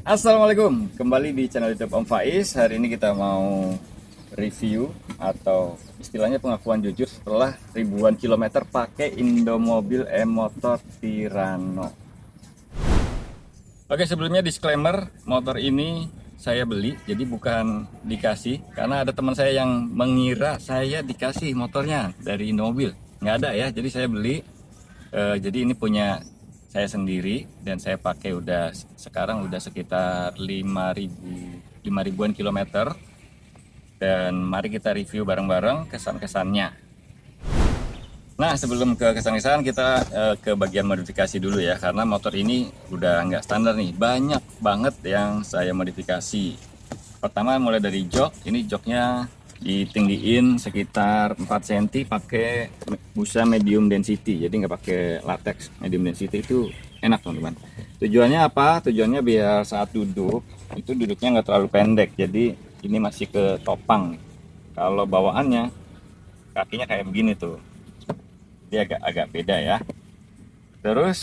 Assalamualaikum, kembali di channel YouTube Om Faiz. Hari ini kita mau review atau istilahnya pengakuan jujur setelah ribuan kilometer pakai Indomobil e-motor Tirano. Oke, sebelumnya disclaimer, motor ini saya beli, jadi bukan dikasih. Karena ada teman saya yang mengira saya dikasih motornya dari Indomobil. Nggak ada ya, jadi saya beli. Jadi ini punya saya sendiri dan saya pakai sekarang udah sekitar 5.000-an kilometer. Dan mari kita review bareng-bareng kesan-kesannya. Nah, sebelum ke kesan-kesan kita ke bagian modifikasi dulu ya, karena motor ini udah nggak standar nih, banyak banget yang saya modifikasi. Pertama mulai dari jok, ini joknya ditinggiin sekitar 4 cm pakai busa medium density, jadi nggak pakai latex. Medium density itu enak teman-teman. Tujuannya apa? Tujuannya biar saat duduk itu duduknya nggak terlalu pendek, jadi ini masih ke topang. Kalau bawaannya kakinya kayak begini tuh, dia agak beda ya. Terus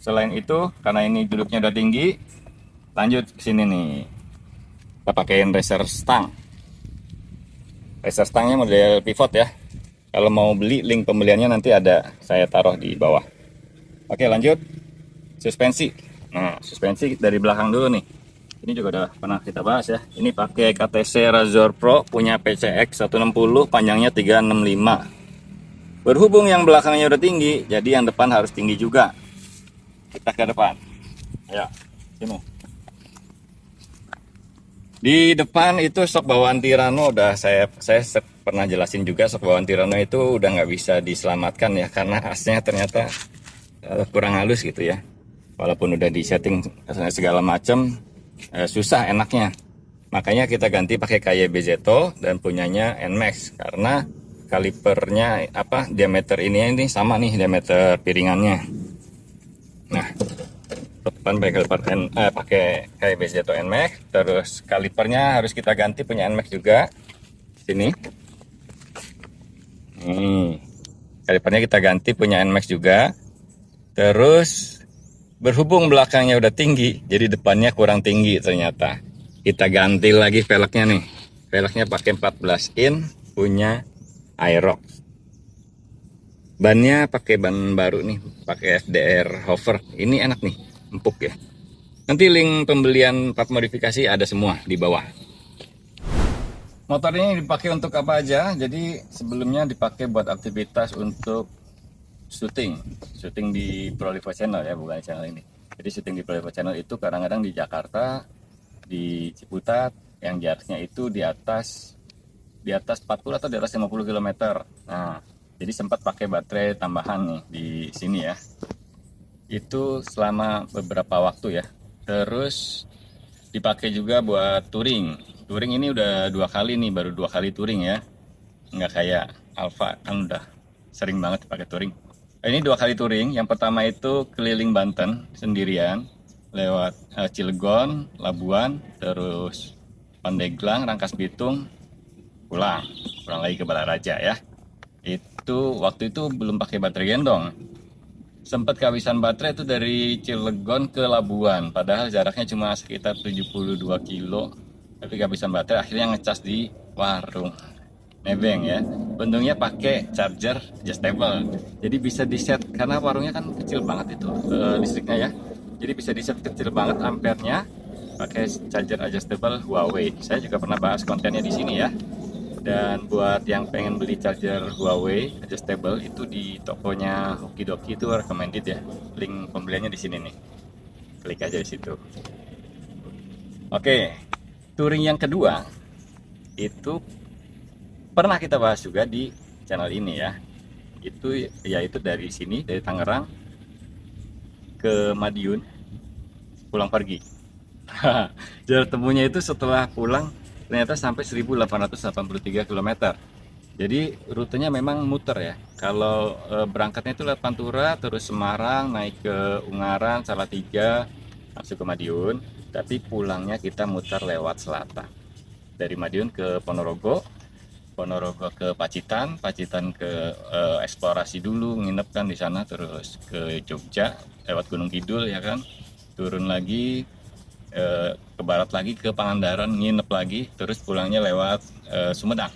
selain itu, karena ini duduknya udah tinggi, lanjut ke sini nih, kita pakein racer stang. Racer stangnya model pivot ya. Kalau mau beli, link pembeliannya nanti ada, saya taruh di bawah. Oke, lanjut suspensi. Nah, suspensi dari belakang dulu nih. Ini juga udah pernah kita bahas ya. Ini pakai KTC Razor Pro punya PCX 160, panjangnya 365. Berhubung yang belakangnya udah tinggi, jadi yang depan harus tinggi juga. Kita ke depan. Ya, sini. Di depan itu stok bawaan Tirano udah saya pernah jelasin juga, stok bawaan Tirano itu udah nggak bisa diselamatkan ya, karena asnya ternyata kurang halus gitu ya. Walaupun udah di setting segala macam, susah enaknya. Makanya kita ganti pakai KY Bezetto dan punyanya NMAX, karena kalipernya diameter ini sama nih diameter piringannya. Nah, depan pakai kayak Bezetto NMAX, terus kalipernya harus kita ganti punya NMAX juga. Sini. Kalipernya kita ganti punya NMAX juga. Terus berhubung belakangnya udah tinggi, jadi depannya kurang tinggi ternyata. Kita ganti lagi velgnya nih. Velgnya pakai 14 in punya Aerox. Bannya pakai ban baru nih, pakai FDR Hover. Ini enak nih, empuk ya. Nanti link pembelian part modifikasi ada semua di bawah. Motor ini dipakai untuk apa aja? Jadi sebelumnya dipakai buat aktivitas untuk syuting di Prolivo Channel ya, bukan channel ini. Jadi syuting di Prolivo Channel itu kadang-kadang di Jakarta, di Ciputat, yang jaraknya itu di atas 40 atau di atas 50 km. Nah, jadi sempat pakai baterai tambahan nih di sini ya. Itu selama beberapa waktu ya. Terus dipakai juga buat touring. Touring ini udah 2 kali nih, baru 2 kali touring ya. Nggak kayak Alfa, kan udah sering banget pakai touring. Ini 2 kali touring. Yang pertama itu keliling Banten sendirian, lewat Cilegon, Labuan, terus Pandeglang, Rangkas Bitung, pulang lagi ke Balaraja ya. Itu waktu itu belum pakai baterai gendong. Sempat kehabisan baterai itu dari Cilegon ke Labuan, padahal jaraknya cuma sekitar 72 kilo. Tapi kehabisan baterai, akhirnya ngecas di warung nebeng ya. Untungnya pakai charger adjustable, jadi bisa di set, karena warungnya kan kecil banget itu listriknya ya. Jadi bisa di set kecil banget ampernya, pakai charger adjustable Huawei. Saya juga pernah bahas kontennya di sini ya. Dan buat yang pengen beli charger Huawei adjustable itu di tokonya Hokidoki itu recommended ya. Link pembeliannya di sini nih. Klik aja di situ. Oke, touring yang kedua itu pernah kita bahas juga di channel ini ya. Itu yaitu dari sini, dari Tangerang ke Madiun, pulang pergi. Jarak temunya itu setelah pulang ternyata sampai 1883 km. Jadi rutenya memang muter ya. Kalau berangkatnya itu lewat Pantura, terus Semarang, naik ke Ungaran, Salatiga, masuk ke Madiun. Tapi pulangnya kita muter lewat selatan. Dari Madiun ke Ponorogo, Ponorogo ke Pacitan, Pacitan ke eksplorasi dulu, nginep kan di sana, terus ke Jogja lewat Gunung Kidul ya kan, turun lagi ke barat lagi ke Pangandaran, nginep lagi, terus pulangnya lewat Sumedang,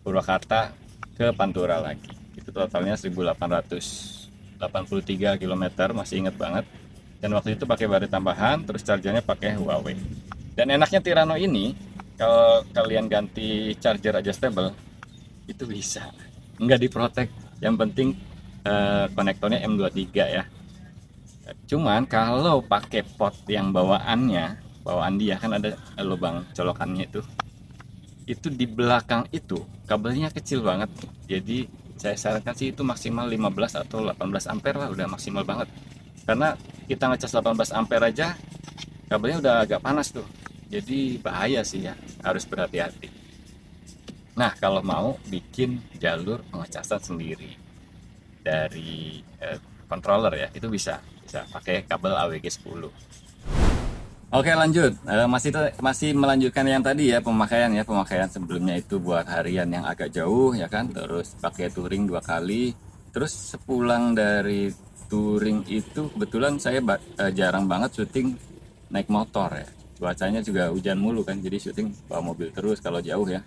Purwakarta ke Pantura lagi. Itu totalnya 1883 km, masih ingat banget. Dan waktu itu pakai baterai tambahan, terus chargernya pakai Huawei. Dan enaknya Tirano ini, kalau kalian ganti charger adjustable, itu bisa, nggak diprotek. Yang penting konektornya M23 ya. Cuman kalau pakai pot yang bawaan dia kan ada lubang colokannya itu di belakang itu kabelnya kecil banget. Jadi saya sarankan sih itu maksimal 15 atau 18 ampere lah, udah maksimal banget. Karena kita ngecas 18 ampere aja kabelnya udah agak panas tuh. Jadi bahaya sih ya, harus berhati-hati. Nah, kalau mau bikin jalur pengecasan sendiri dari controller ya, itu bisa pakai kabel AWG 10. Oke, lanjut. Masih melanjutkan yang tadi ya, pemakaian sebelumnya itu buat harian yang agak jauh ya kan, terus pakai touring 2 kali. Terus sepulang dari touring itu kebetulan saya jarang banget syuting naik motor ya. Cuacanya juga hujan mulu kan, jadi syuting bawa mobil terus kalau jauh ya.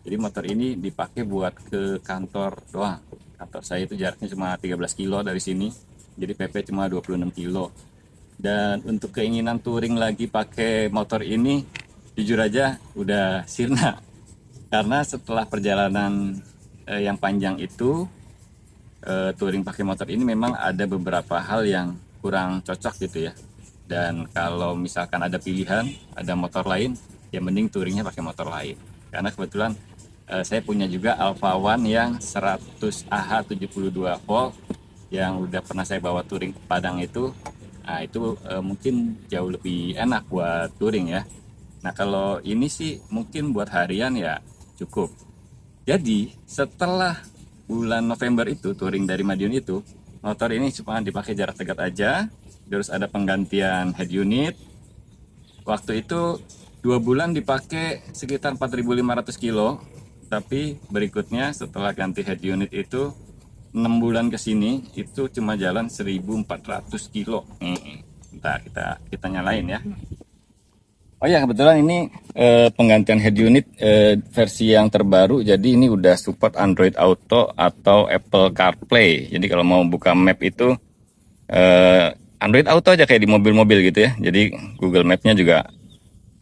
Jadi motor ini dipakai buat ke kantor doang. Kantor saya itu jaraknya cuma 13 kilo dari sini, jadi PP cuma 26 kilo. Dan untuk keinginan touring lagi pakai motor ini, jujur aja udah sirna. Karena setelah perjalanan yang panjang itu, touring pakai motor ini memang ada beberapa hal yang kurang cocok gitu ya. Dan kalau misalkan ada pilihan, ada motor lain, ya mending touringnya pakai motor lain. Karena kebetulan saya punya juga Alfa One yang 100 AH 72 volt yang udah pernah saya bawa touring ke Padang itu. Nah itu mungkin jauh lebih enak buat touring ya. Nah kalau ini sih mungkin buat harian ya cukup. Jadi setelah bulan November itu touring dari Madiun itu, motor ini cuma dipakai jarak dekat aja. Terus ada penggantian head unit. Waktu itu 2 bulan dipakai sekitar 4.500 kilo. Tapi berikutnya setelah ganti head unit itu 6 bulan ke sini itu cuma jalan 1.400 kilo. Bentar, kita nyalain ya. Oh ya, kebetulan ini penggantian head unit versi yang terbaru. Jadi ini udah support Android Auto atau Apple CarPlay. Jadi kalau mau buka map itu Android Auto aja kayak di mobil-mobil gitu ya. Jadi Google Map-nya juga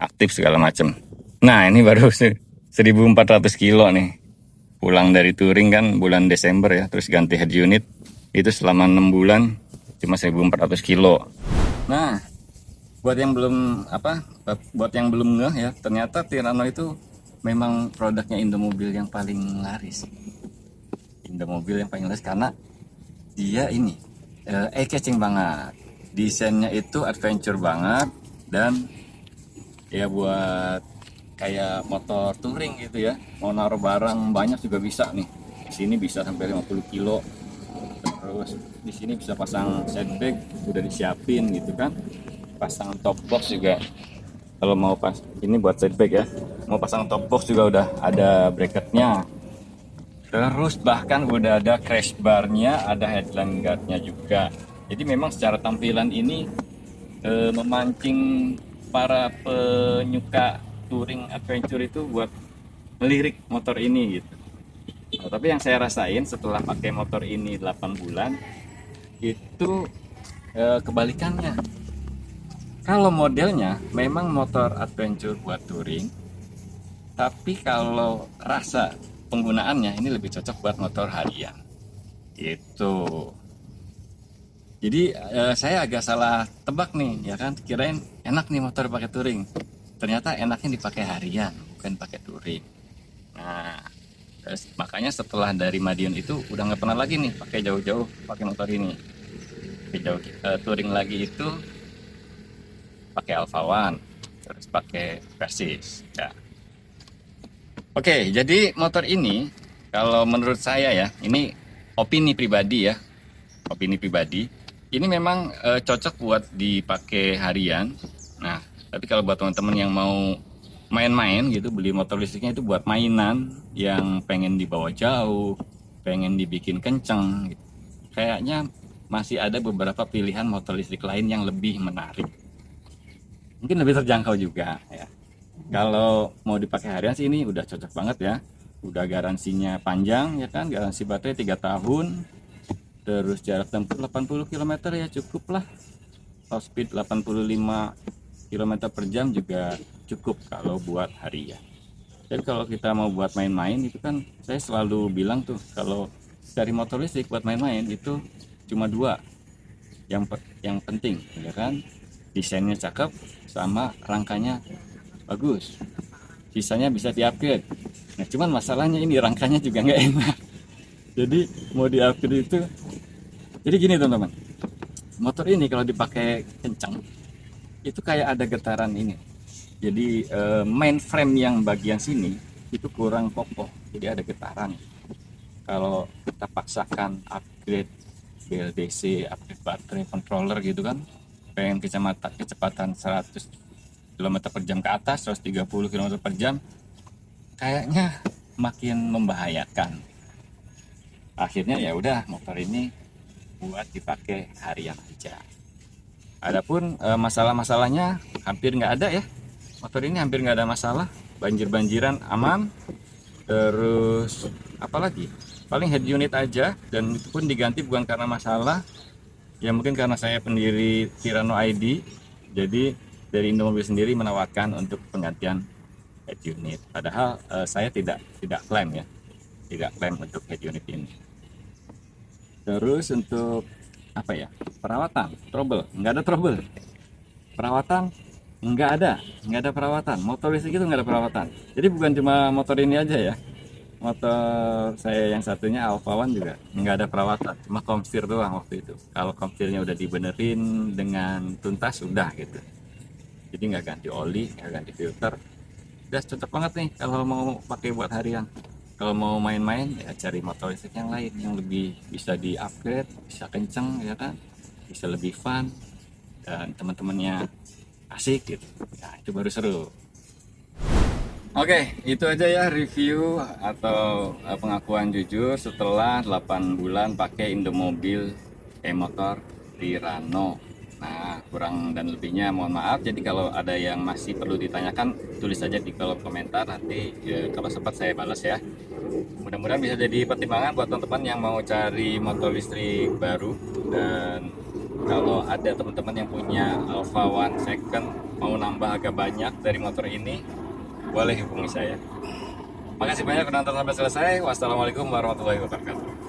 aktif segala macam. Nah, ini baru 1.400 kilo nih. Pulang dari touring kan bulan Desember ya, terus ganti head unit itu selama 6 bulan cuma 1.400 kilo. Nah, buat yang belum ngeh ya, ternyata Tirano itu memang produknya Indomobil yang paling laris. Indomobil yang paling laris karena dia ini eye-catching banget. Desainnya itu adventure banget dan ya buat kayak motor touring gitu ya, mau naruh barang banyak juga bisa nih. Di sini bisa sampai 50 kilo. Terus di sini bisa pasang sandbag udah disiapin gitu kan. Pasang top box juga. Kalau mau pas ini buat sandbag ya. Mau pasang top box juga udah ada bracketnya. Terus bahkan udah ada crash barnya, ada headlamp guardnya juga. Jadi memang secara tampilan ini memancing para penyuka touring adventure itu buat melirik motor ini gitu. Nah, tapi yang saya rasain setelah pakai motor ini 8 bulan itu kebalikannya. Kalau modelnya memang motor adventure buat touring, tapi kalau rasa penggunaannya ini lebih cocok buat motor harian gitu. Jadi saya agak salah tebak nih ya kan, kirain enak nih motor pakai touring. Ternyata enaknya dipakai harian, bukan pakai touring. Nah, makanya setelah dari Madiun itu udah nggak pernah lagi nih pakai jauh-jauh pakai motor ini. Jauh touring lagi itu pakai Alfa One, terus pakai Versys. Ya. Oke, jadi motor ini kalau menurut saya ya, ini opini pribadi ya, Ini memang cocok buat dipakai harian. Nah, tapi kalau buat teman-teman yang mau main-main gitu, beli motor listriknya itu buat mainan yang pengen dibawa jauh, pengen dibikin kenceng gitu. Kayaknya masih ada beberapa pilihan motor listrik lain yang lebih menarik. mungkin lebih terjangkau juga ya. Kalau mau dipakai harian sih ini udah cocok banget ya. Udah garansinya panjang ya kan, garansi baterai 3 tahun. Terus jarak tempuh 80 km ya cukup lah. Top speed 85 km per jam juga cukup kalau buat harian. Jadi kalau kita mau buat main-main itu kan saya selalu bilang tuh, kalau cari motor listrik buat main-main itu cuma dua yang penting ya kan, desainnya cakep sama rangkanya bagus, sisanya bisa di-upgrade. Nah cuman masalahnya ini rangkanya juga nggak enak, jadi mau di-upgrade itu, jadi gini teman-teman, motor ini kalau dipakai kencang itu kayak ada getaran ini. Jadi main frame yang bagian sini itu kurang kokoh, jadi ada getaran. Kalau kita paksakan upgrade BLDC, upgrade baterai, controller gitu kan, pengen kecepatan 100 km per jam ke atas, 130 km per jam, kayaknya makin membahayakan. Akhirnya ya udah, motor ini buat dipakai harian aja. Adapun masalah-masalahnya hampir nggak ada ya. Motor ini hampir nggak ada masalah, banjir-banjiran aman. Terus apalagi? Paling head unit aja, dan itu pun diganti bukan karena masalah. Ya mungkin karena saya pendiri Tirano ID, jadi dari Indomobil sendiri menawarkan untuk penggantian head unit. Padahal saya tidak klaim ya, tidak klaim untuk head unit ini. Terus untuk apa ya? Perawatan, trouble, nggak ada trouble. Perawatan nggak ada perawatan. Motor listrik itu nggak ada perawatan. Jadi bukan cuma motor ini aja ya, motor saya yang satunya Alfa One juga nggak ada perawatan, cuma komstir doang waktu itu. Kalau komstirnya udah dibenerin dengan tuntas udah gitu, jadi nggak ganti oli, nggak ganti filter, udah cocok banget nih kalau mau pakai buat harian. Kalau mau main-main ya cari motor listrik yang lain yang lebih bisa di upgrade, bisa kenceng ya kan, bisa lebih fun, dan teman-temannya asik gitu ya, itu baru seru. Oke, itu aja ya review atau pengakuan jujur setelah 8 bulan pakai Indomobil e-motor Tirano. Nah, kurang dan lebihnya mohon maaf. Jadi kalau ada yang masih perlu ditanyakan, tulis saja di kolom komentar, nanti ya, kalau sempat saya balas ya. Mudah-mudahan bisa jadi pertimbangan buat teman-teman yang mau cari motor listrik baru. Dan kalau ada teman-teman yang punya Alfa One second mau nambah agak banyak dari motor ini, boleh hubungi saya. Makasih banyak udah nonton sampai selesai. Wassalamualaikum warahmatullahi wabarakatuh.